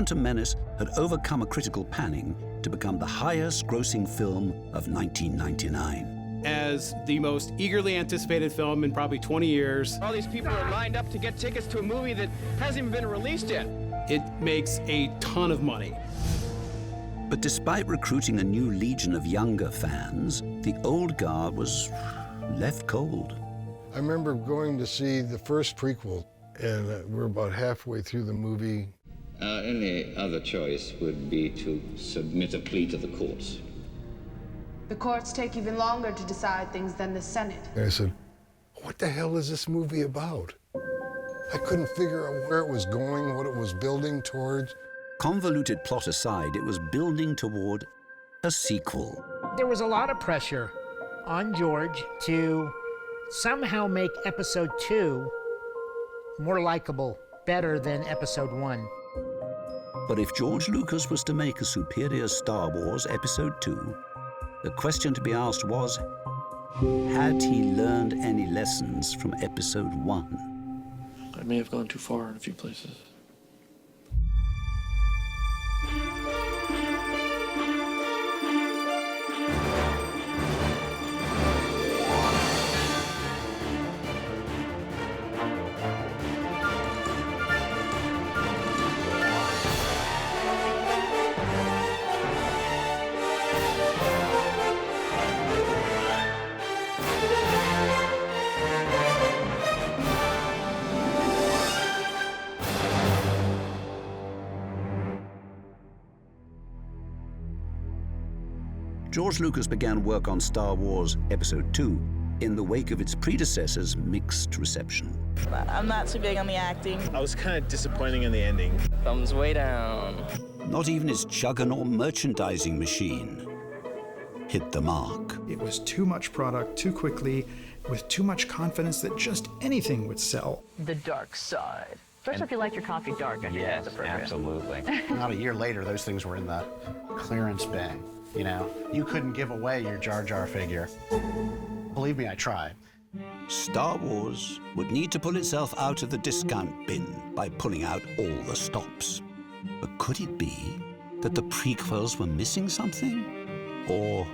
Phantom Menace had overcome a critical panning to become the highest-grossing film of 1999. As the most eagerly anticipated film in probably 20 years. All these people are lined up to get tickets to a movie that hasn't even been released yet. It makes a ton of money. But despite recruiting a new legion of younger fans, the old guard was left cold. I remember going to see the first prequel, and we're about halfway through the movie. Our only other choice would be to submit a plea to the courts. The courts take even longer to decide things than the Senate. And I said, what the hell is this movie about? I couldn't figure out where it was going, what it was building towards. Convoluted plot aside, it was building toward a sequel. There was a lot of pressure on George to somehow make Episode 2 more likable, better than Episode 1. But if George Lucas was to make a superior Star Wars Episode 2, the question to be asked was, had he learned any lessons from Episode 1? I may have gone too far in a few places. George Lucas began work on Star Wars Episode 2 in the wake of its predecessor's mixed reception. I'm not too big on the acting. I was kind of disappointing in the ending. Thumbs way down. Not even his juggernaut merchandising machine hit the mark. It was too much product, too quickly, with too much confidence that just anything would sell. The dark side. Especially if you like your coffee dark, I think yes, that's appropriate. Absolutely. Not a year later, those things were in the clearance bin. You know, you couldn't give away your Jar Jar figure. Believe me, I tried. Star Wars would need to pull itself out of the discount bin by pulling out all the stops. But could it be that the prequels were missing something? Or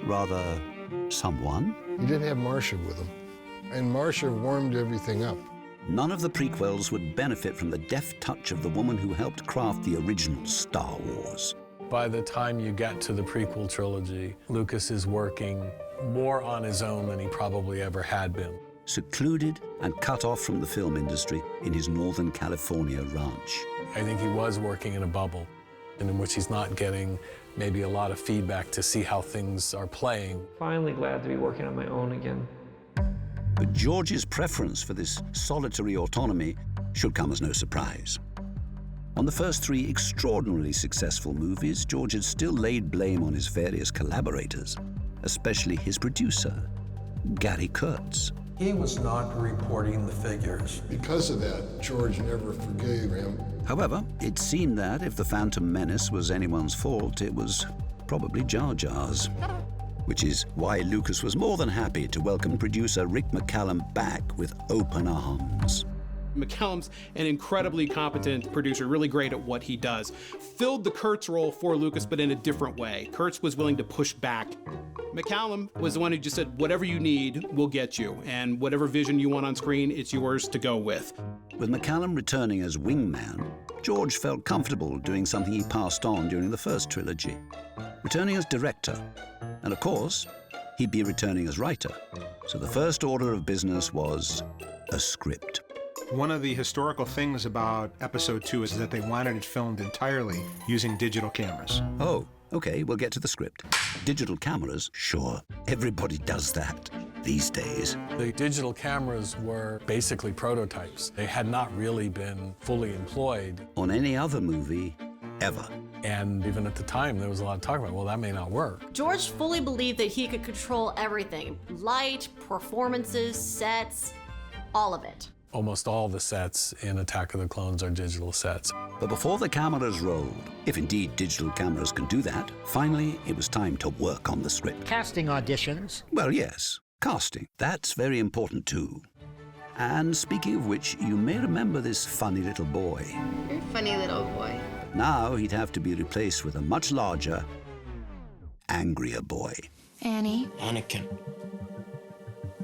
rather, someone? He did have Marcia with him, and Marcia warmed everything up. None of the prequels would benefit from the deft touch of the woman who helped craft the original Star Wars. By the time you get to the prequel trilogy, Lucas is working more on his own than he probably ever had been. Secluded and cut off from the film industry in his Northern California ranch. I think he was working in a bubble in which he's not getting maybe a lot of feedback to see how things are playing. Finally glad to be working on my own again. But George's preference for this solitary autonomy should come as no surprise. On the first 3 extraordinarily successful movies, George had still laid blame on his various collaborators, especially his producer, Gary Kurtz. He was not reporting the figures. Because of that, George never forgave him. However, it seemed that if the Phantom Menace was anyone's fault, it was probably Jar Jar's. Which is why Lucas was more than happy to welcome producer Rick McCallum back with open arms. McCallum's an incredibly competent producer, really great at what he does. Filled the Kurtz role for Lucas, but in a different way. Kurtz was willing to push back. McCallum was the one who just said, whatever you need, we'll get you. And whatever vision you want on screen, it's yours to go with. With McCallum returning as wingman, George felt comfortable doing something he passed on during the first trilogy, returning as director. And of course, he'd be returning as writer. So the first order of business was a script. One of the historical things about Episode 2 is that they wanted it filmed entirely using digital cameras. Oh, okay, we'll get to the script. Digital cameras, sure. Everybody does that these days. The digital cameras were basically prototypes. They had not really been fully employed on any other movie ever. And even at the time, there was a lot of talk about, well, that may not work. George fully believed that he could control everything. Light, performances, sets, all of it. Almost all the sets in Attack of the Clones are digital sets. But before the cameras rolled, if indeed digital cameras can do that, finally it was time to work on the script. Casting auditions. Well, yes, casting. That's very important too. And speaking of which, you may remember this funny little boy. You're a funny little boy. Now he'd have to be replaced with a much larger, angrier boy. Annie. Anakin.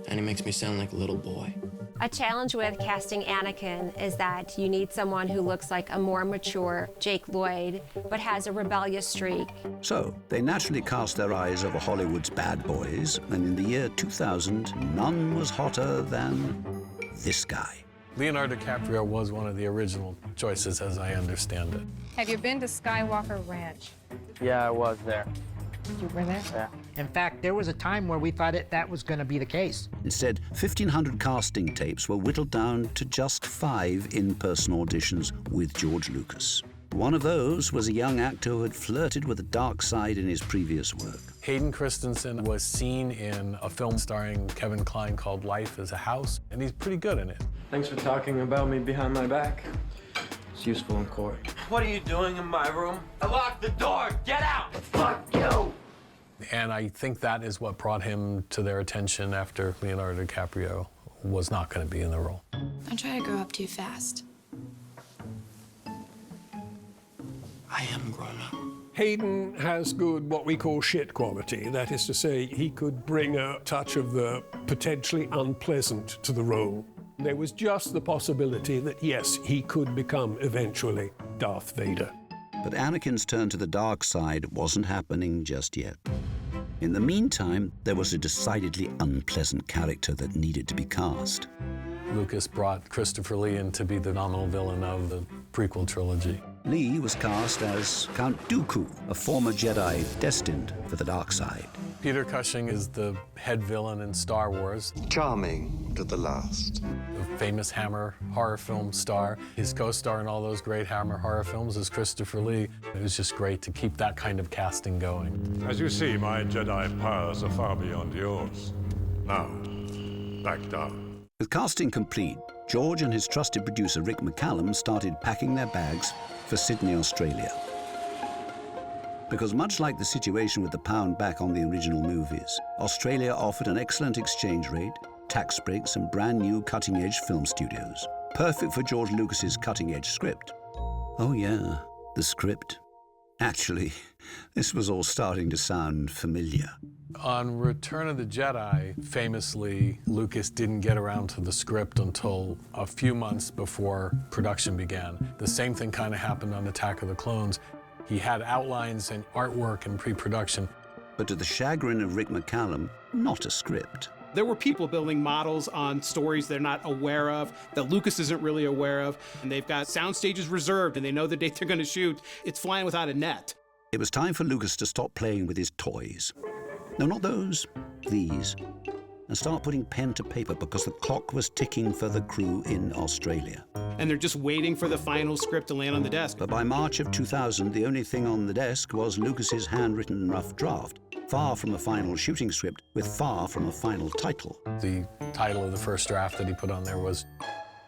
Annie makes me sound like a little boy. A challenge with casting Anakin is that you need someone who looks like a more mature Jake Lloyd, but has a rebellious streak. So they naturally cast their eyes over Hollywood's bad boys, and in the year 2000, none was hotter than this guy. Leonardo DiCaprio was one of the original choices, as I understand it. Have you been to Skywalker Ranch? Yeah, I was there. You were there? Yeah. In fact, there was a time where we thought that was going to be the case. Instead, 1,500 casting tapes were whittled down to just 5 in-person auditions with George Lucas. One of those was a young actor who had flirted with the dark side in his previous work. Hayden Christensen was seen in a film starring Kevin Kline called Life is a House, and he's pretty good in it. Thanks for talking about me behind my back. It's useful in court. What are you doing in my room? I locked the door! Get out! Fuck you! And I think that is what brought him to their attention after Leonardo DiCaprio was not going to be in the role. Don't try to grow up too fast. I am grown up. Hayden has good, what we call shit quality. That is to say, he could bring a touch of the potentially unpleasant to the role. There was just the possibility that, yes, he could become eventually Darth Vader. But Anakin's turn to the dark side wasn't happening just yet. In the meantime, there was a decidedly unpleasant character that needed to be cast. Lucas brought Christopher Lee in to be the nominal villain of the prequel trilogy. Lee was cast as Count Dooku, a former Jedi destined for the dark side. Peter Cushing is the head villain in Star Wars. Charming to the last. A famous Hammer horror film star. His co-star in all those great Hammer horror films is Christopher Lee. It was just great to keep that kind of casting going. As you see, my Jedi powers are far beyond yours. Now, back down. With casting complete, George and his trusted producer Rick McCallum started packing their bags for Sydney, Australia. Because much like the situation with the pound back on the original movies, Australia offered an excellent exchange rate, tax breaks, and brand new cutting-edge film studios. Perfect for George Lucas's cutting-edge script. Oh yeah, the script. Actually, this was all starting to sound familiar. On Return of the Jedi, famously, Lucas didn't get around to the script until a few months before production began. The same thing kind of happened on Attack of the Clones. He had outlines and artwork and pre-production. But to the chagrin of Rick McCallum, not a script. There were people building models on stories they're not aware of, that Lucas isn't really aware of, and they've got sound stages reserved, and they know the date they're going to shoot. It's flying without a net. It was time for Lucas to stop playing with his toys. No, not those, these. And start putting pen to paper because the clock was ticking for the crew in Australia. And they're just waiting for the final script to land on the desk. But by March of 2000, the only thing on the desk was Lucas's handwritten rough draft. Far from a final shooting script, with far from a final title. The title of the first draft that he put on there was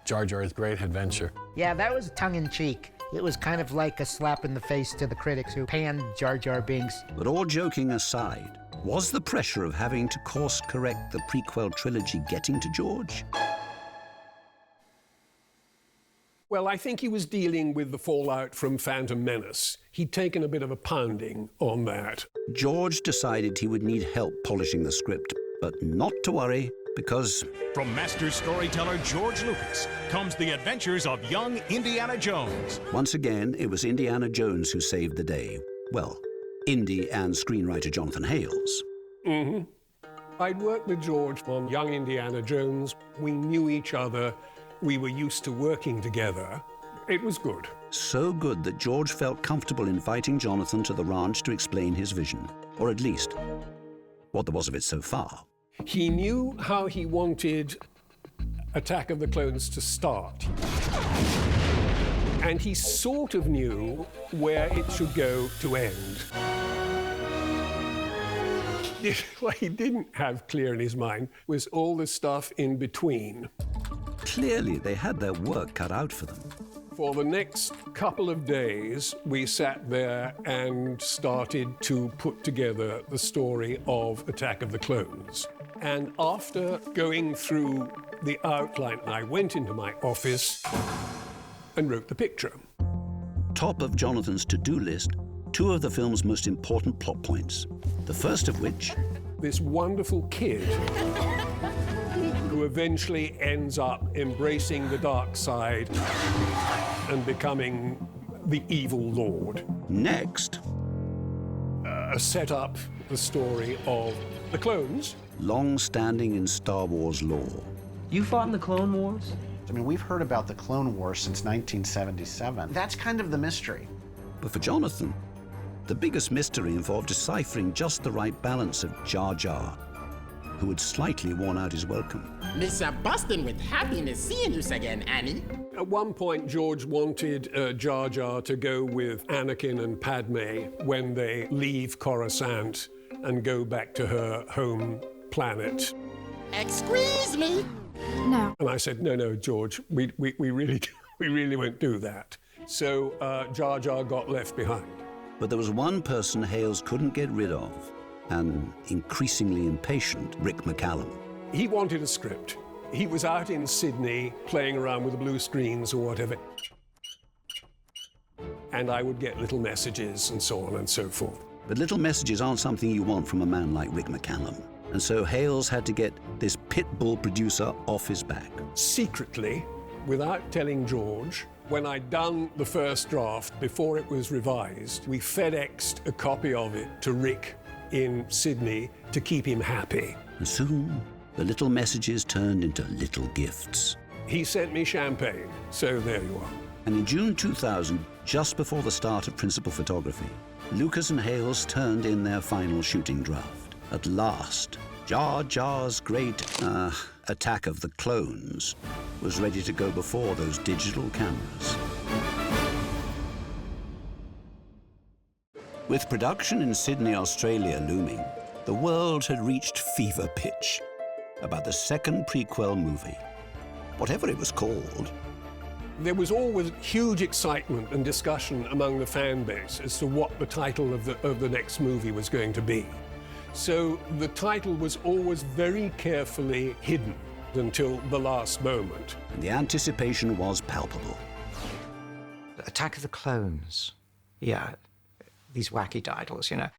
Jar Jar's Great Adventure. Yeah, that was tongue-in-cheek. It was kind of like a slap in the face to the critics who panned Jar Jar Binks. But all joking aside, was the pressure of having to course-correct the prequel trilogy getting to George? Well, I think he was dealing with the fallout from Phantom Menace. He'd taken a bit of a pounding on that. George decided he would need help polishing the script, but not to worry, because... From master storyteller George Lucas comes the adventures of young Indiana Jones. Once again, it was Indiana Jones who saved the day. Well, Indy and screenwriter Jonathan Hales. Mm-hmm. I'd worked with George on Young Indiana Jones. We knew each other. We were used to working together. It was good. So good that George felt comfortable inviting Jonathan to the ranch to explain his vision, or at least what there was of it so far. He knew how he wanted Attack of the Clones to start. And he sort of knew where it should go to end. What he didn't have clear in his mind was all the stuff in between. Clearly, they had their work cut out for them. For the next couple of days, we sat there and started to put together the story of Attack of the Clones. And after going through the outline, I went into my office and wrote the picture. top of Jonathan's to-do list two of the film's most important plot points. The first of which... This wonderful kid who eventually ends up embracing the dark side and becoming the evil lord. Next... set up the story of the clones. Long-standing in Star Wars lore. You fought in the Clone Wars? I mean, we've heard about the Clone Wars since 1977. That's kind of the mystery. But for Jonathan, the biggest mystery involved deciphering just the right balance of Jar Jar, who had slightly worn out his welcome. Mr. Bustin with happiness seeing you again, Annie. At one point, George wanted Jar Jar to go with Anakin and Padme when they leave Coruscant and go back to her home planet. Excuse me? No. And I said, no, George, we really won't do that. So Jar Jar got left behind. But there was one person Hales couldn't get rid of, an increasingly impatient Rick McCallum. He wanted a script. He was out in Sydney playing around with the blue screens or whatever. And I would get little messages and so on and so forth. But little messages aren't something you want from a man like Rick McCallum. And so Hales had to get this pit bull producer off his back. Secretly, without telling George, when I'd done the first draft, before it was revised, we FedExed a copy of it to Rick in Sydney to keep him happy. And soon, the little messages turned into little gifts. He sent me champagne, so there you are. And in June 2000, just before the start of principal photography, Lucas and Hales turned in their final shooting draft. At last, Jar Jar's great, Attack of the Clones was ready to go before those digital cameras. With production in Sydney, Australia looming, the world had reached fever pitch about the second prequel movie. Whatever it was called. There was always huge excitement and discussion among the fan base as to what the title of the next movie was going to be. So the title was always very carefully hidden until the last moment. And the anticipation was palpable. Attack of the Clones. Yeah, these wacky titles, you know.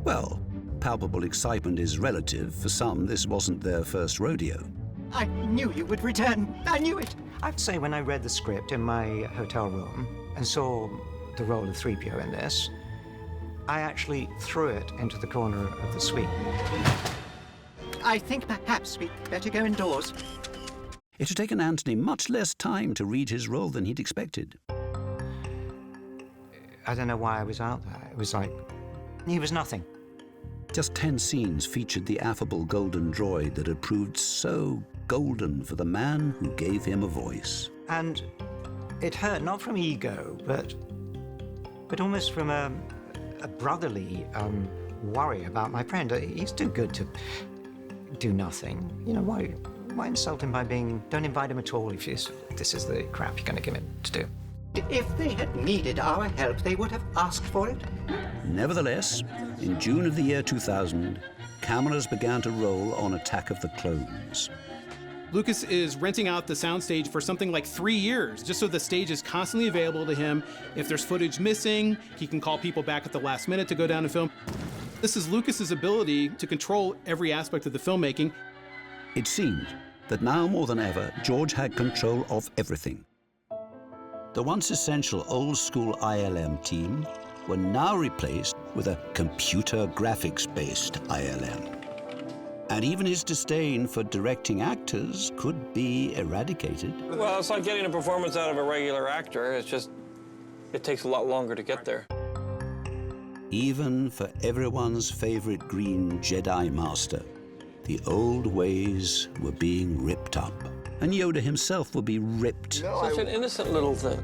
Well, palpable excitement is relative. For some, this wasn't their first rodeo. I knew you would return. I knew it. I have to say, when I read the script in my hotel room and saw the role of 3PO in this, I actually threw it into the corner of the suite. I think perhaps we'd better go indoors. It had taken Anthony much less time to read his role than he'd expected. I don't know why I was out there. It was like, he was nothing. Just 10 scenes featured the affable golden droid that had proved so golden for the man who gave him a voice. And it hurt, not from ego, but almost from a brotherly worry about my friend. He's too good to do nothing. You know, why insult him by don't invite him at all if this is the crap you're going to give him to do. If they had needed our help, they would have asked for it. Nevertheless, in June of the year 2000, cameras began to roll on Attack of the Clones. Lucas is renting out the soundstage for something like 3 years, just so the stage is constantly available to him. If there's footage missing, he can call people back at the last minute to go down and film. This is Lucas's ability to control every aspect of the filmmaking. It seemed that now more than ever, George had control of everything. The once essential old-school ILM team were now replaced with a computer graphics-based ILM. And even his disdain for directing actors could be eradicated. Well, it's like getting a performance out of a regular actor. It's just, it takes a lot longer to get there. Even for everyone's favorite green Jedi Master, the old ways were being ripped up. And Yoda himself would be ripped. Such an innocent little thing.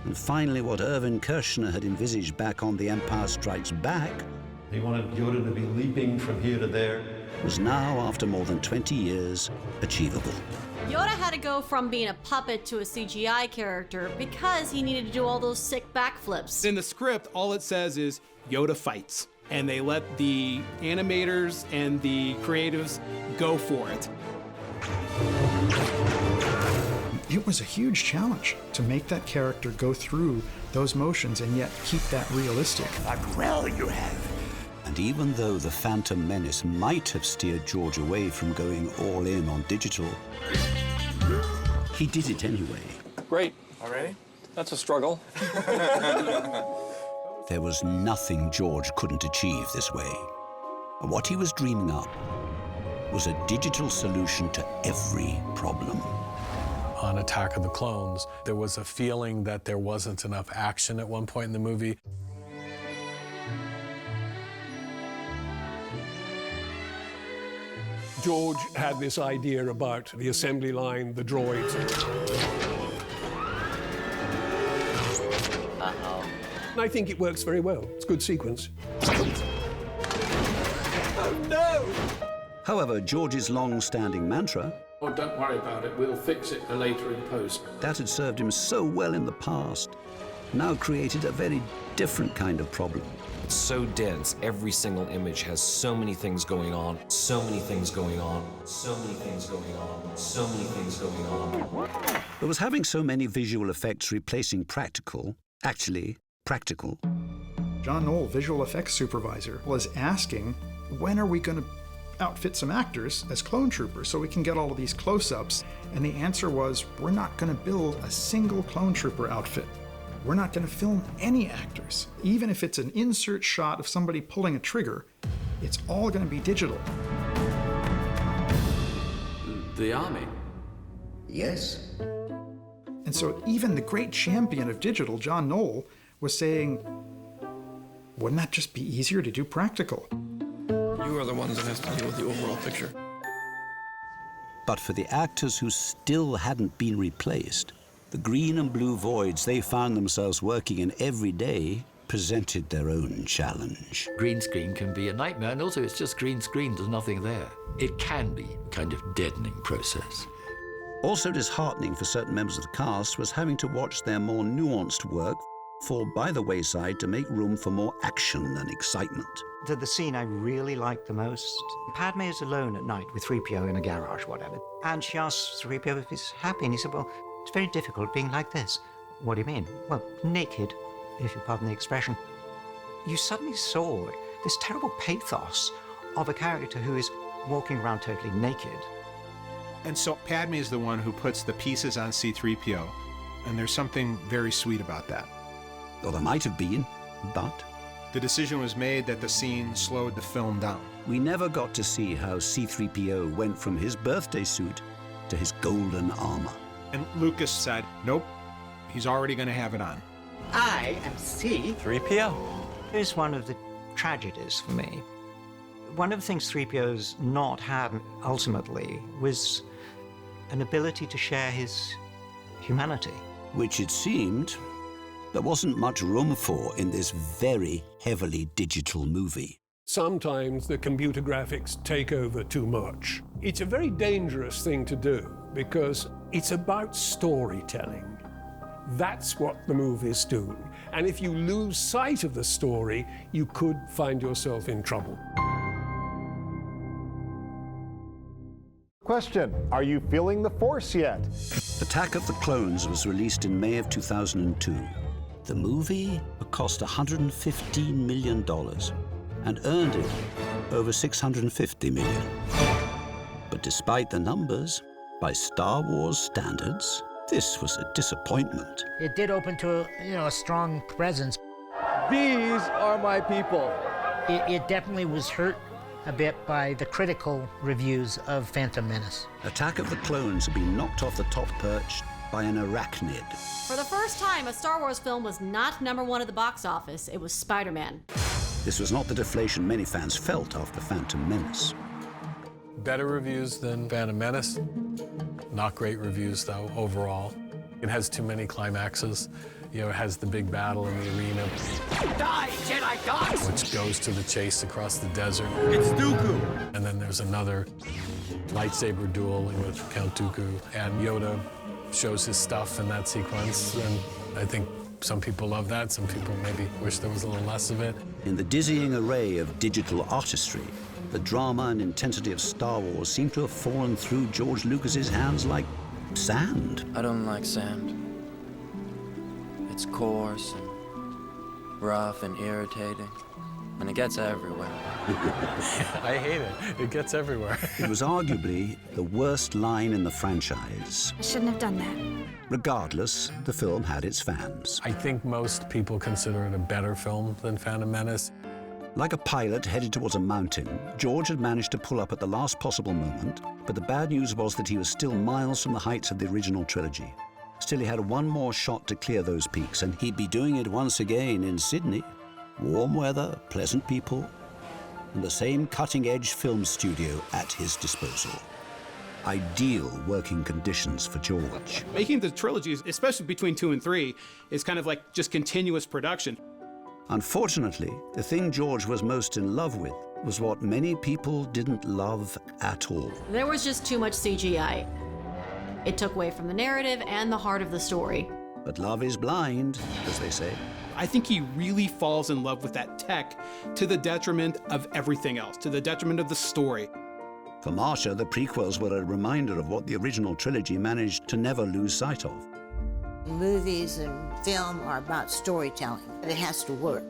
And finally, what Irvin Kershner had envisaged back on The Empire Strikes Back, he wanted Yoda to be leaping from here to there, was now, after more than 20 years, achievable. Yoda had to go from being a puppet to a CGI character because he needed to do all those sick backflips. In the script, all it says is Yoda fights, and they let the animators and the creatives go for it. It was a huge challenge to make that character go through those motions and yet keep that realistic. Well, you have. And even though The Phantom Menace might have steered George away from going all in on digital, he did it anyway. Great. Already? That's a struggle. There was nothing George couldn't achieve this way. What he was dreaming up was a digital solution to every problem. On Attack of the Clones, there was a feeling that there wasn't enough action at one point in the movie. George had this idea about the assembly line, the droids. And I think it works very well. It's a good sequence. Oh, no! However, George's long-standing mantra, "Oh, don't worry about it, we'll fix it later in post," that had served him so well in the past, now created a very different kind of problem. It's so dense, every single image has so many things going on, so many things going on, so many things going on, so many things going on. But was having so many visual effects replacing practical actually practical? John Knoll, visual effects supervisor, was asking, when are we going to outfit some actors as clone troopers so we can get all of these close-ups? And the answer was, we're not going to build a single clone trooper outfit. We're not going to film any actors. Even if it's an insert shot of somebody pulling a trigger, it's all going to be digital. The army? Yes. And so even the great champion of digital, John Knoll, was saying, wouldn't that just be easier to do practical? You are the ones that have to deal with the overall picture. But for the actors who still hadn't been replaced, the green and blue voids they found themselves working in every day presented their own challenge. Green screen can be a nightmare, and also it's just green screen, there's nothing there. It can be a kind of deadening process. Also disheartening for certain members of the cast was having to watch their more nuanced work fall by the wayside to make room for more action and excitement. The scene I really liked the most, Padme is alone at night with 3PO in a garage, whatever. And she asks 3PO if he's happy, and he said, well, it's very difficult being like this. What do you mean? Well, naked, if you pardon the expression. You suddenly saw this terrible pathos of a character who is walking around totally naked. And so Padme is the one who puts the pieces on C-3PO, and there's something very sweet about that. Well, there might have been, but the decision was made that the scene slowed the film down. We never got to see how C-3PO went from his birthday suit to his golden armor. And Lucas said, nope, he's already going to have it on. I am C-3PO. Here's one of the tragedies for me. One of the things 3PO's not had ultimately was an ability to share his humanity. Which it seemed there wasn't much room for in this very heavily digital movie. Sometimes the computer graphics take over too much. It's a very dangerous thing to do because it's about storytelling. That's what the movie's doing. And if you lose sight of the story, you could find yourself in trouble. Question, are you feeling the Force yet? Attack of the Clones was released in May of 2002. The movie cost $115 million and earned it over $650 million. But despite the numbers, by Star Wars standards, this was a disappointment. It did open to a strong presence. These are my people. It definitely was hurt a bit by the critical reviews of Phantom Menace. Attack of the Clones had been knocked off the top perch by an arachnid. For the first time, a Star Wars film was not #1 at the box office. It was Spider-Man. This was not the deflation many fans felt after Phantom Menace. Better reviews than Phantom Menace. Not great reviews, though, overall. It has too many climaxes. It has the big battle in the arena. Die, Jedi dogs! Which goes to the chase across the desert. It's Dooku! And then there's another lightsaber duel with Count Dooku. And Yoda shows his stuff in that sequence. And I think some people love that. Some people maybe wish there was a little less of it. In the dizzying array of digital artistry, the drama and intensity of Star Wars seemed to have fallen through George Lucas's hands like sand. I don't like sand. It's coarse and rough and irritating, and it gets everywhere. I hate it. It gets everywhere. It was arguably the worst line in the franchise. I shouldn't have done that. Regardless, the film had its fans. I think most people consider it a better film than Phantom Menace. Like a pilot headed towards a mountain, George had managed to pull up at the last possible moment, but the bad news was that he was still miles from the heights of the original trilogy. Still, he had one more shot to clear those peaks, and he'd be doing it once again in Sydney. Warm weather, pleasant people, and the same cutting-edge film studio at his disposal. Ideal working conditions for George. Making the trilogies, especially between 2 and 3, is kind of like just continuous production. Unfortunately, the thing George was most in love with was what many people didn't love at all. There was just too much CGI. It took away from the narrative and the heart of the story. But love is blind, as they say. I think he really falls in love with that tech to the detriment of everything else, to the detriment of the story. For Marcia, the prequels were a reminder of what the original trilogy managed to never lose sight of. Movies and film are about storytelling. It has to work.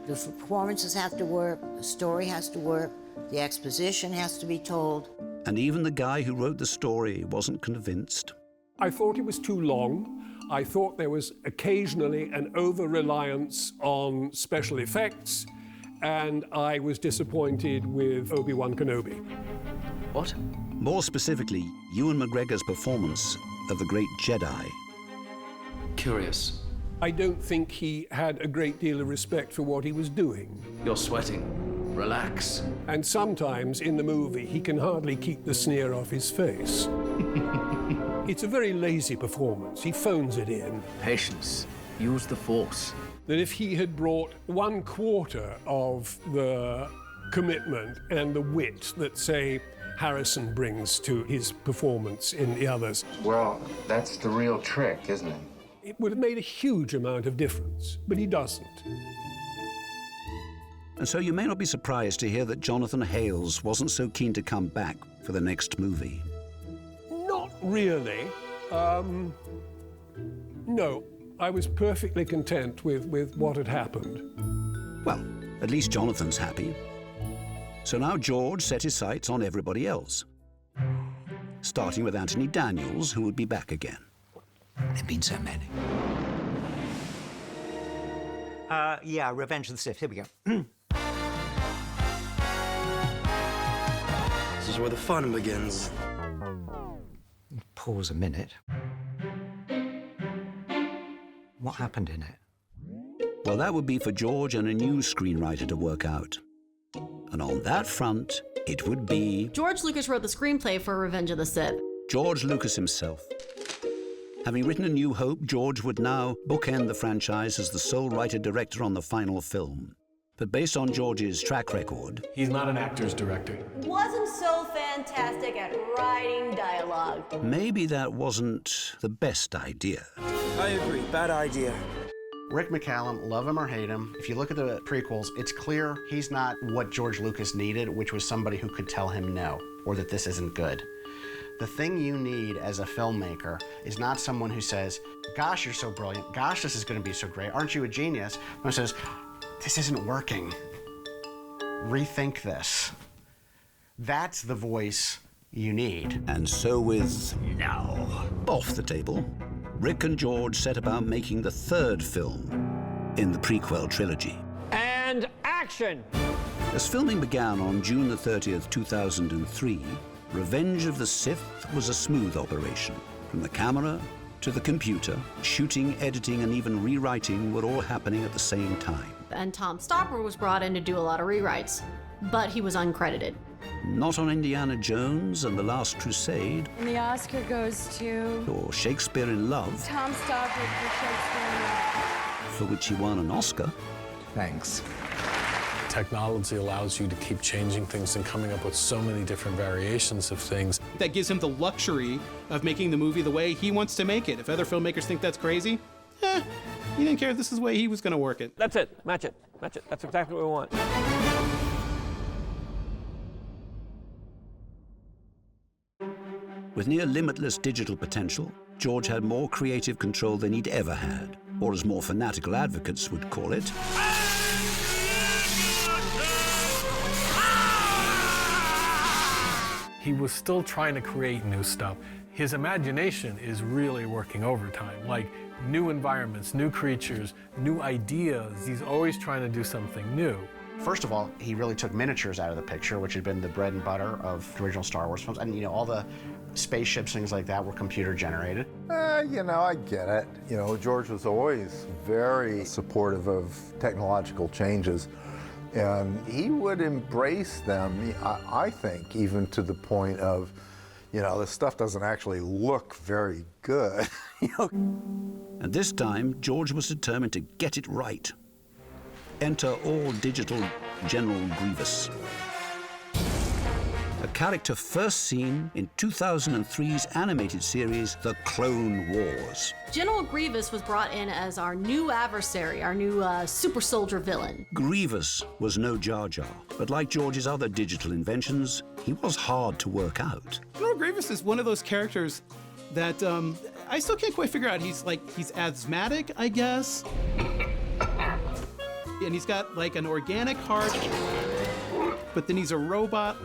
The performances have to work, the story has to work, the exposition has to be told. And even the guy who wrote the story wasn't convinced. I thought it was too long. I thought there was occasionally an over-reliance on special effects, and I was disappointed with Obi-Wan Kenobi. What? More specifically, Ewan McGregor's performance of the Great Jedi. Curious. I don't think he had a great deal of respect for what he was doing. You're sweating. Relax. And sometimes in the movie, he can hardly keep the sneer off his face. It's a very lazy performance. He phones it in. Patience. Use the Force. That if he had brought 1/4 of the commitment and the wit that, say, Harrison brings to his performance in the others. Well, that's the real trick, isn't it? It would have made a huge amount of difference, but he doesn't. And so you may not be surprised to hear that Jonathan Hales wasn't so keen to come back for the next movie. Not really. No, I was perfectly content with what had happened. Well, at least Jonathan's happy. So now George set his sights on everybody else, starting with Anthony Daniels, who would be back again. There've been so many. Yeah, Revenge of the Sith. Here we go. This is where the fun begins. Pause a minute. What happened in it? Well, that would be for George and a new screenwriter to work out. And on that front, it would be... George Lucas wrote the screenplay for Revenge of the Sith. George Lucas himself. Having written A New Hope, George would now bookend the franchise as the sole writer-director on the final film. But based on George's track record... He's not an actor's director. Wasn't so fantastic at writing dialogue. Maybe that wasn't the best idea. I agree. Bad idea. Rick McCallum, love him or hate him, if you look at the prequels, it's clear he's not what George Lucas needed, which was somebody who could tell him no, or that this isn't good. The thing you need as a filmmaker is not someone who says, gosh, you're so brilliant, gosh, this is going to be so great, aren't you a genius? Who says, this isn't working. Rethink this. That's the voice you need. And so with now off the table, Rick and George set about making the third film in the prequel trilogy. And action! As filming began on June the 30th, 2003, Revenge of the Sith was a smooth operation. From the camera to the computer, shooting, editing, and even rewriting were all happening at the same time. And Tom Stopper was brought in to do a lot of rewrites, but he was uncredited. Not on Indiana Jones and The Last Crusade, And the Oscar goes to or Shakespeare in Love, Tom Stoppard for Shakespeare in Love. for which he won an Oscar. Thanks. Technology allows you to keep changing things and coming up with so many different variations of things. That gives him the luxury of making the movie the way he wants to make it. If other filmmakers think that's crazy, he didn't care. This is the way he was going to work it. That's it. Match it. Match it. That's exactly what we want. With near limitless digital potential, George had more creative control than he'd ever had, or as more fanatical advocates would call it, he was still trying to create new stuff. His imagination is really working overtime, like new environments, new creatures, new ideas. He's always trying to do something new. First of all, he really took miniatures out of the picture, which had been the bread and butter of the original Star Wars films. And, you know, all the spaceships, things like that, were computer generated. You know, I get it. You know, George was always very supportive of technological changes, and he would embrace them, I think, even to the point of, you know, this stuff doesn't actually look very good. You know? And this time, George was determined to get it right. Enter all-digital General Grievous. A character first seen in 2003's animated series, The Clone Wars. General Grievous was brought in as our new adversary, our new super soldier villain. Grievous was no Jar Jar, but like George's other digital inventions, he was hard to work out. General Grievous is one of those characters that I still can't quite figure out. He's asthmatic, I guess. And he's got like an organic heart, but then he's a robot.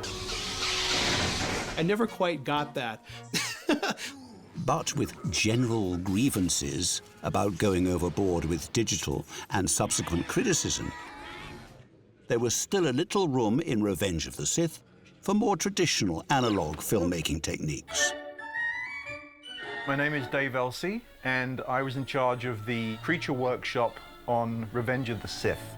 I never quite got that. But with general grievances about going overboard with digital and subsequent criticism, there was still a little room in Revenge of the Sith for more traditional analog filmmaking techniques. My name is Dave Elsey, and I was in charge of the creature workshop on Revenge of the Sith.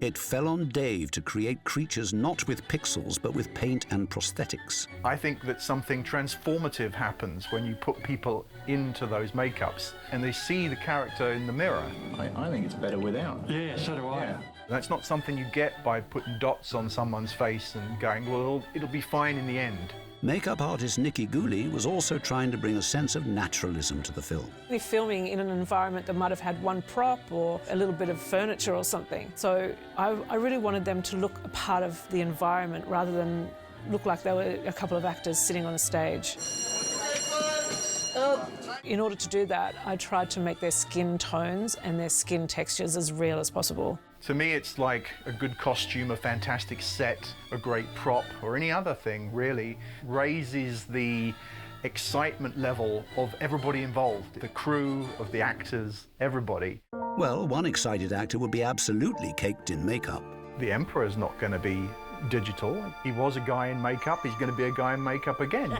It fell on Dave to create creatures not with pixels, but with paint and prosthetics. I think that something transformative happens when you put people into those makeups and they see the character in the mirror. I think it's better without. Yeah, so do I. That's not something you get by putting dots on someone's face and going, well, it'll be fine in the end. Makeup artist Nikki Gooley was also trying to bring a sense of naturalism to the film. They're filming in an environment that might have had one prop or a little bit of furniture or something. So I really wanted them to look a part of the environment rather than look like they were a couple of actors sitting on a stage. In order to do that, I tried to make their skin tones and their skin textures as real as possible. To me, it's like a good costume, a fantastic set, a great prop, or any other thing, really, raises the excitement level of everybody involved, the crew, of the actors, everybody. Well, one excited actor would be absolutely caked in makeup. The Emperor's not going to be digital. He was a guy in makeup, he's going to be a guy in makeup again.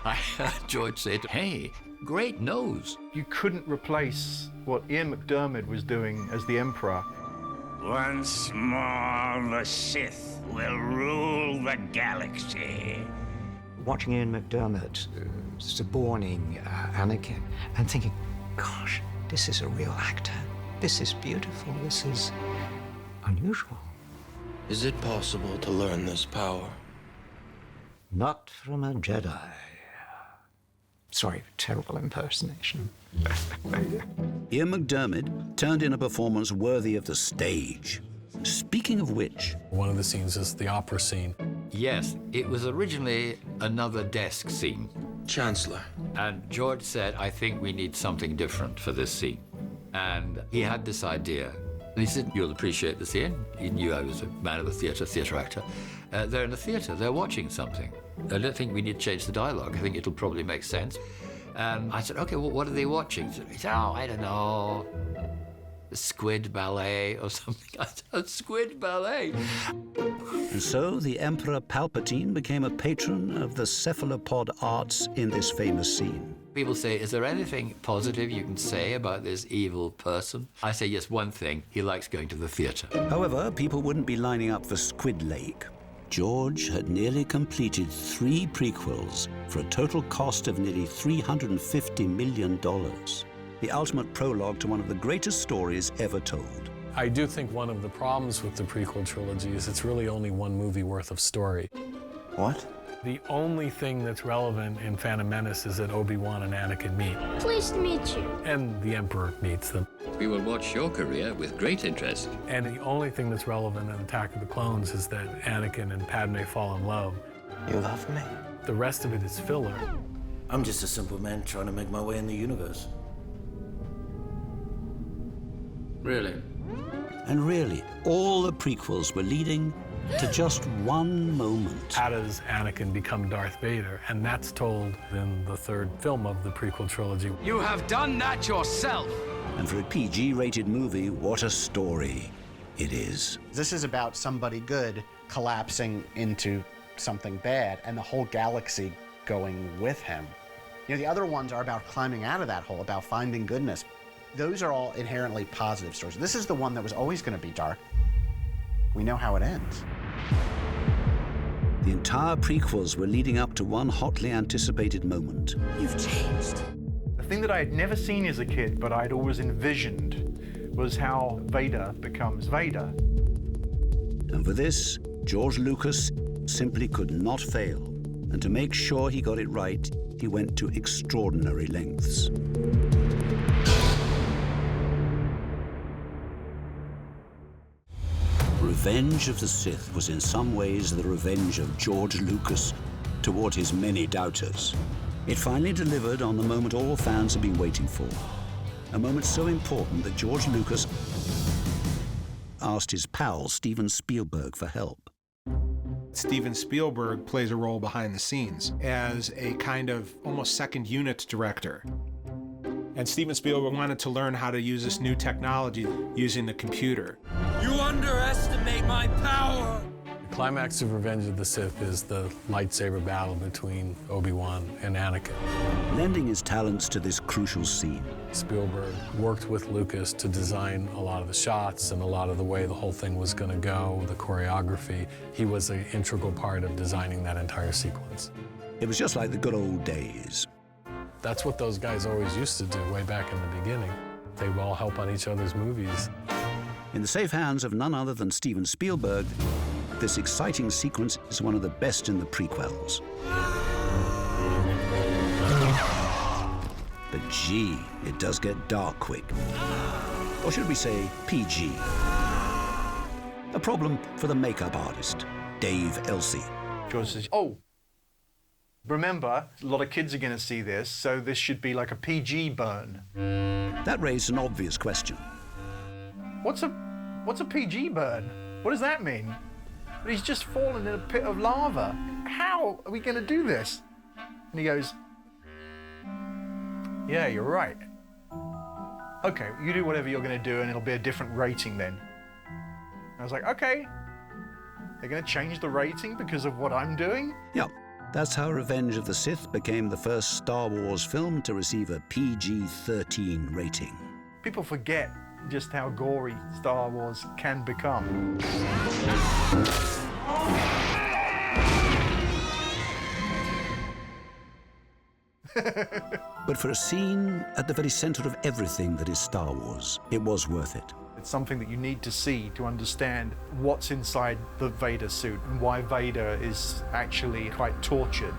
I heard George say, hey, great nose. You couldn't replace what Ian McDiarmid was doing as the Emperor. Once more, the Sith will rule the galaxy. Watching Ian McDiarmid suborning Anakin and thinking, gosh, this is a real actor. This is beautiful. This is unusual. Is it possible to learn this power? Not from a Jedi. Sorry, terrible impersonation. Ian McDiarmid turned in a performance worthy of the stage. Speaking of which... One of the scenes is the opera scene. Yes, it was originally another desk scene. Chancellor. And George said, I think we need something different for this scene. And he had this idea. And he said, you'll appreciate this, Ian. He knew I was a man of the theatre actor. They're in the theatre, they're watching something. I don't think we need to change the dialogue. I think it'll probably make sense. And I said, okay, well, what are they watching? He said, oh, I don't know, the Squid Ballet or something. I said, Squid Ballet. And so the Emperor Palpatine became a patron of the cephalopod arts in this famous scene. People say, is there anything positive you can say about this evil person? I say, yes, one thing, he likes going to the theatre. However, people wouldn't be lining up for Squid Lake. George had nearly completed 3 prequels for a total cost of nearly $350 million. The ultimate prologue to one of the greatest stories ever told. I do think one of the problems with the prequel trilogy is it's really only one movie worth of story. What? The only thing that's relevant in Phantom Menace is that Obi-Wan and Anakin meet. Pleased to meet you. And the Emperor meets them. We will watch your career with great interest. And the only thing that's relevant in Attack of the Clones is that Anakin and Padme fall in love. You love me? The rest of it is filler. I'm just a simple man trying to make my way in the universe. Really? And really, all the prequels were leading to just one moment. How does Anakin become Darth Vader? And that's told in the third film of the prequel trilogy. You have done that yourself. And for a PG-rated movie, what a story it is. This is about somebody good collapsing into something bad and the whole galaxy going with him. You know, the other ones are about climbing out of that hole, about finding goodness. Those are all inherently positive stories. This is the one that was always going to be dark. We know how it ends. The entire prequels were leading up to one hotly anticipated moment. You've changed. The thing that I had never seen as a kid, but I'd always envisioned, was how Vader becomes Vader. And for this, George Lucas simply could not fail. And to make sure he got it right, he went to extraordinary lengths. Revenge of the Sith was in some ways the revenge of George Lucas toward his many doubters. It finally delivered on the moment all fans have been waiting for. A moment so important that George Lucas asked his pal Steven Spielberg for help. Steven Spielberg plays a role behind the scenes as a kind of almost second unit director. And Steven Spielberg wanted to learn how to use this new technology using the computer. You underestimate my power! The climax of Revenge of the Sith is the lightsaber battle between Obi-Wan and Anakin. Lending his talents to this crucial scene, Spielberg worked with Lucas to design a lot of the shots and a lot of the way the whole thing was going to go, the choreography. He was an integral part of designing that entire sequence. It was just like the good old days. That's what those guys always used to do way back in the beginning. They would all help on each other's movies. In the safe hands of none other than Steven Spielberg, this exciting sequence is one of the best in the prequels. But gee, it does get dark quick. Or should we say PG? A problem for the makeup artist, Dave Elsey. George says, oh, remember, a lot of kids are going to see this, so this should be like a PG burn. That raised an obvious question. What's a PG burn? What does that mean? But he's just fallen in a pit of lava. How are we going to do this? And he goes, yeah, you're right. Okay, you do whatever you're going to do and it'll be a different rating then. And I was like, okay, they're going to change the rating because of what I'm doing? Yep. That's how Revenge of the Sith became the first Star Wars film to receive a PG-13 rating. People forget just how gory Star Wars can become. But for a scene at the very center of everything that is Star Wars, it was worth it. It's something that you need to see to understand what's inside the Vader suit and why Vader is actually quite tortured.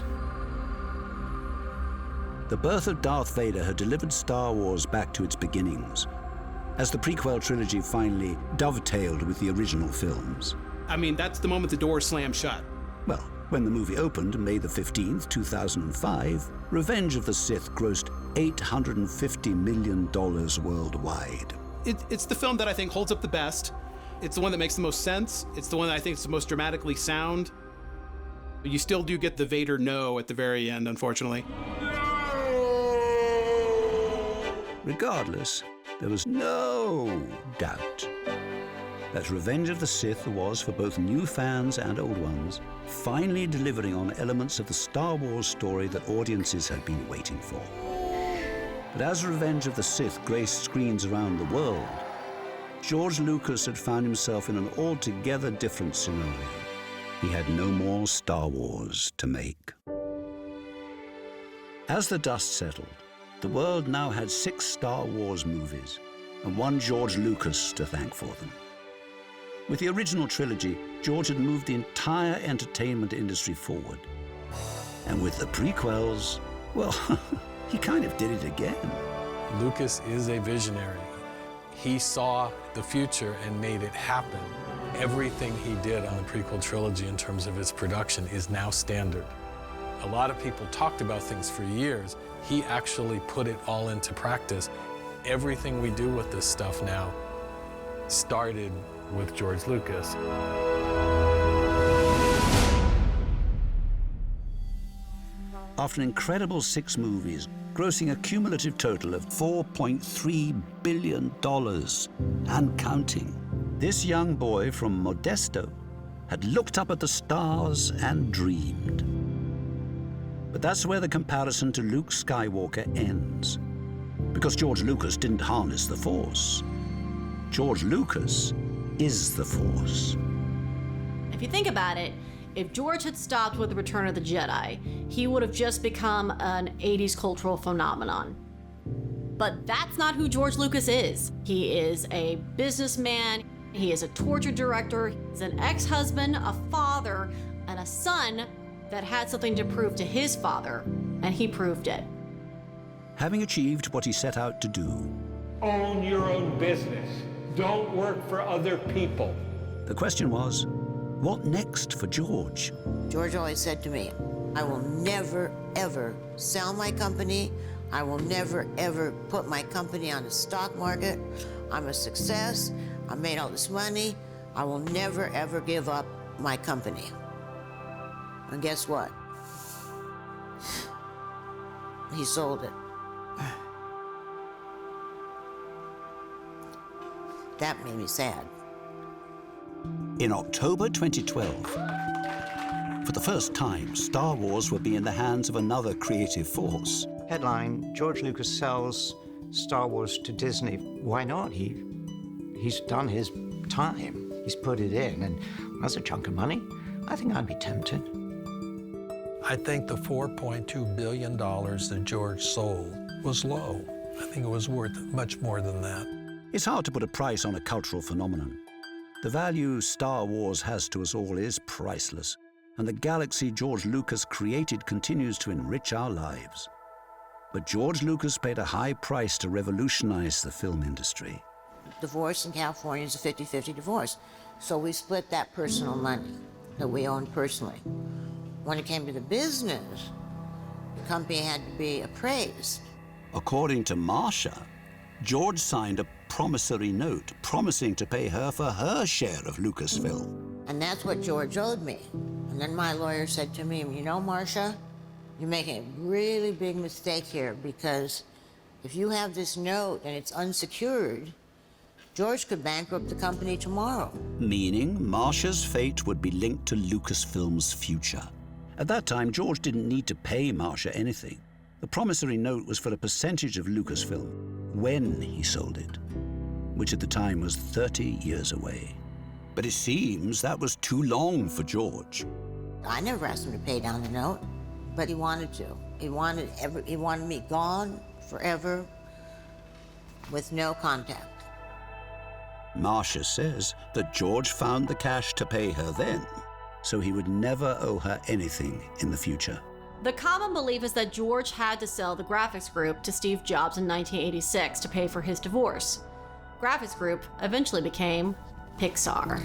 The birth of Darth Vader had delivered Star Wars back to its beginnings, as the prequel trilogy finally dovetailed with the original films. I mean, that's the moment the door slammed shut. Well, when the movie opened May the 15th, 2005, Revenge of the Sith grossed $850 million worldwide. It's the film that I think holds up the best. It's the one that makes the most sense. It's the one that I think is the most dramatically sound. But you still do get the Vader no at the very end, unfortunately. Regardless, there was no doubt that Revenge of the Sith was, for both new fans and old ones, finally delivering on elements of the Star Wars story that audiences had been waiting for. But as Revenge of the Sith graced screens around the world, George Lucas had found himself in an altogether different scenario. He had no more Star Wars to make. As the dust settled, the world now had 6 Star Wars movies and one George Lucas to thank for them. With the original trilogy, George had moved the entire entertainment industry forward. And with the prequels, well, he kind of did it again. Lucas is a visionary. He saw the future and made it happen. Everything he did on the prequel trilogy in terms of its production is now standard. A lot of people talked about things for years. He actually put it all into practice. Everything we do with this stuff now started with George Lucas. After an incredible 6 movies, grossing a cumulative total of $4.3 billion and counting, this young boy from Modesto had looked up at the stars and dreamed. But that's where the comparison to Luke Skywalker ends, because George Lucas didn't harness the Force. George Lucas is the Force. If you think about it, if George had stopped with The Return of the Jedi, he would have just become an 80s cultural phenomenon. But that's not who George Lucas is. He is a businessman, he is a torture director, he's an ex-husband, a father, and a son that had something to prove to his father, and he proved it. Having achieved what he set out to do, Own your own business. Don't work for other people. the question was, what next for George? George always said to me, I will never, ever sell my company. I will never, ever put my company on the stock market. I'm a success. I made all this money. I will never, ever give up my company. And guess what? He sold it. That made me sad. In October 2012, for the first time, Star Wars would be in the hands of another creative force. Headline, George Lucas sells Star Wars to Disney. Why not? He's done his time. He's put it in, and that's a chunk of money. I think I'd be tempted. I think the $4.2 billion that George sold was low. I think it was worth much more than that. It's hard to put a price on a cultural phenomenon. The value Star Wars has to us all is priceless, and the galaxy George Lucas created continues to enrich our lives. But George Lucas paid a high price to revolutionize the film industry. Divorce in California is a 50-50 divorce. So we split that personal money that we owned personally. When it came to the business, the company had to be appraised. According to Marcia, George signed a promissory note promising to pay her for her share of Lucasfilm. And that's what George owed me. And then my lawyer said to me, you know, Marcia, you're making a really big mistake here, because if you have this note and it's unsecured, George could bankrupt the company tomorrow. Meaning Marcia's fate would be linked to Lucasfilm's future. At that time, George didn't need to pay Marcia anything. The promissory note was for a percentage of Lucasfilm when he sold it, which at the time was 30 years away. But it seems that was too long for George. I never asked him to pay down the note, but he wanted to. He wanted me gone forever with no contact. Marcia says that George found the cash to pay her then, so he would never owe her anything in the future. The common belief is that George had to sell the graphics group to Steve Jobs in 1986 to pay for his divorce. Graphics Group eventually became Pixar.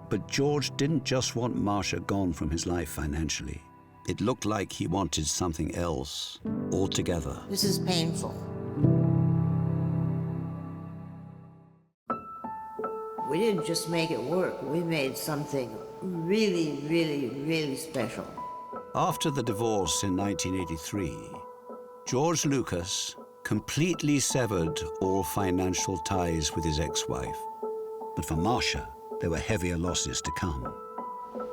But George didn't just want Marcia gone from his life financially. It looked like he wanted something else altogether. This is painful. We didn't just make it work. We made something really, really, really special. After the divorce in 1983, George Lucas completely severed all financial ties with his ex-wife. But for Marcia, there were heavier losses to come.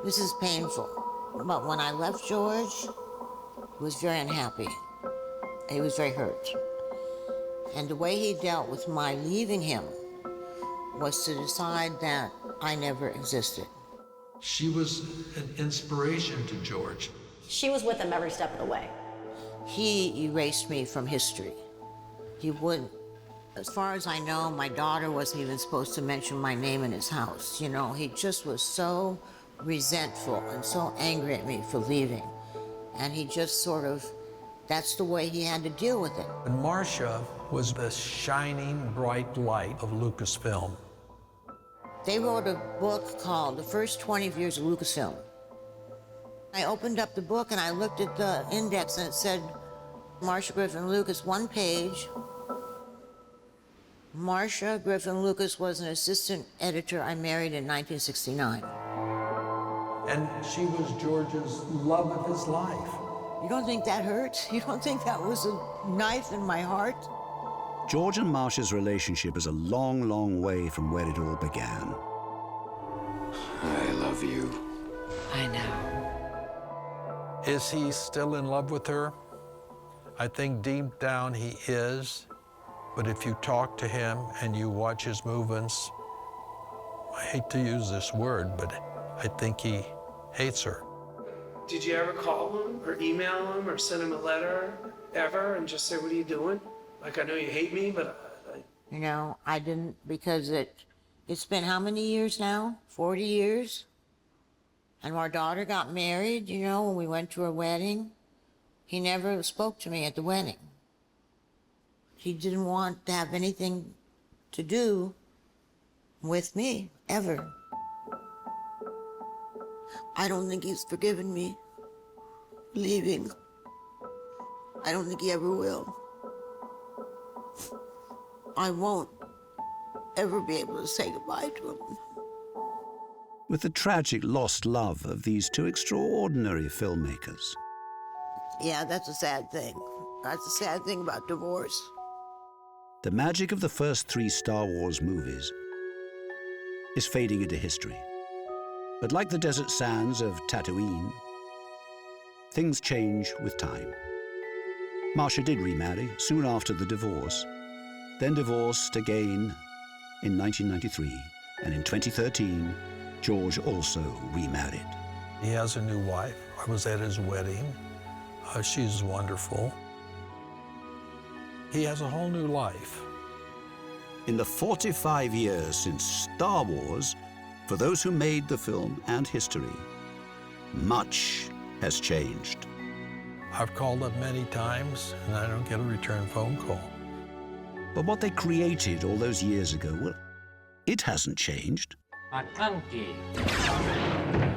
This is painful. But when I left George, he was very unhappy. He was very hurt. And the way he dealt with my leaving him was to decide that I never existed. She was an inspiration to George. She was with him every step of the way. He erased me from history. He wouldn't. As far as I know, my daughter wasn't even supposed to mention my name in his house. You know, he just was so resentful and so angry at me for leaving. And he just sort of, that's the way he had to deal with it. And Marcia was the shining bright light of Lucasfilm. They wrote a book called The First 20 Years of Lucasfilm. I opened up the book and I looked at the index and it said, Marcia Griffin Lucas, one page. Marcia Griffin Lucas was an assistant editor I married in 1969. And she was George's love of his life. You don't think that hurts? You don't think that was a knife in my heart? George and Marcia's relationship is a long, long way from where it all began. I love you. I know. Is he still in love with her? I think deep down he is, but if you talk to him and you watch his movements, I hate to use this word, but I think he hates her. Did you ever call him or email him or send him a letter ever and just say, what are you doing? Like, I know you hate me, but You know, I didn't, because it's been how many years now? 40 years? And our daughter got married, you know, when we went to her wedding. He never spoke to me at the wedding. He didn't want to have anything to do with me, ever. I don't think he's forgiven me leaving. I don't think he ever will. I won't ever be able to say goodbye to him. With the tragic lost love of these two extraordinary filmmakers. Yeah, that's a sad thing. That's a sad thing about divorce. The magic of the first 3 Star Wars movies is fading into history. But like the desert sands of Tatooine, things change with time. Marcia did remarry soon after the divorce, then divorced again in 1993, and in 2013, George also remarried. He has a new wife. I was at his wedding. She's wonderful. He has a whole new life. In the 45 years since Star Wars, for those who made the film and history, much has changed. I've called up many times, and I don't get a return phone call. But what they created all those years ago, well, it hasn't changed.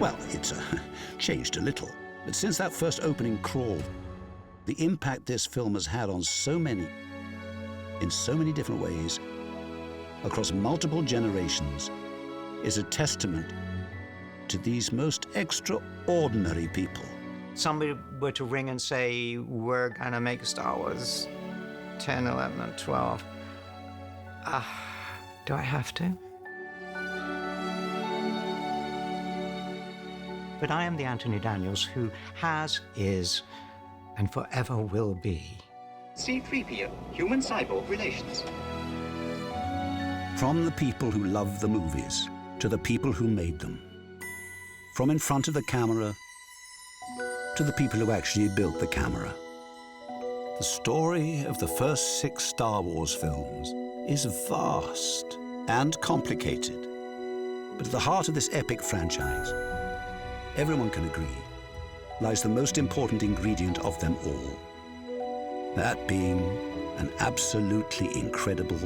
Well, it's changed a little. But since that first opening crawl, the impact this film has had on so many, in so many different ways, across multiple generations, is a testament to these most extraordinary people. Somebody were to ring and say, we're gonna make Star Wars 10, 11, and 12. Do I have to? But I am the Anthony Daniels who has, is, and forever will be. C-3PO, human-cyborg relations. From the people who love the movies to the people who made them. From in front of the camera to the people who actually built the camera. The story of the first 6 Star Wars films is vast and complicated. But at the heart of this epic franchise, everyone can agree, lies the most important ingredient of them all. That being an absolutely incredible,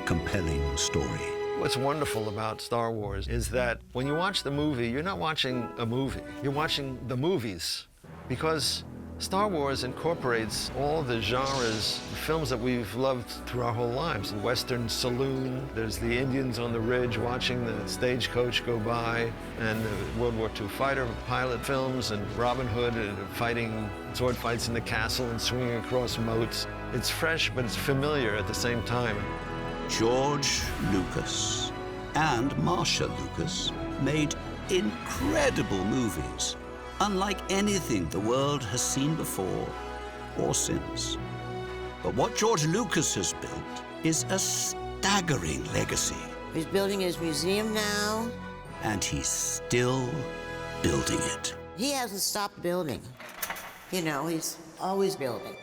compelling story. What's wonderful about Star Wars is that when you watch the movie, you're not watching a movie, you're watching the movies. Because Star Wars incorporates all the genres, the films that we've loved through our whole lives. Western saloon, there's the Indians on the ridge watching the stagecoach go by, and the World War II fighter pilot films, and Robin Hood fighting sword fights in the castle and swinging across moats. It's fresh, but it's familiar at the same time. George Lucas and Marcia Lucas made incredible movies, unlike anything the world has seen before or since. But what George Lucas has built is a staggering legacy. He's building his museum now. And he's still building it. He hasn't stopped building. You know, he's always building.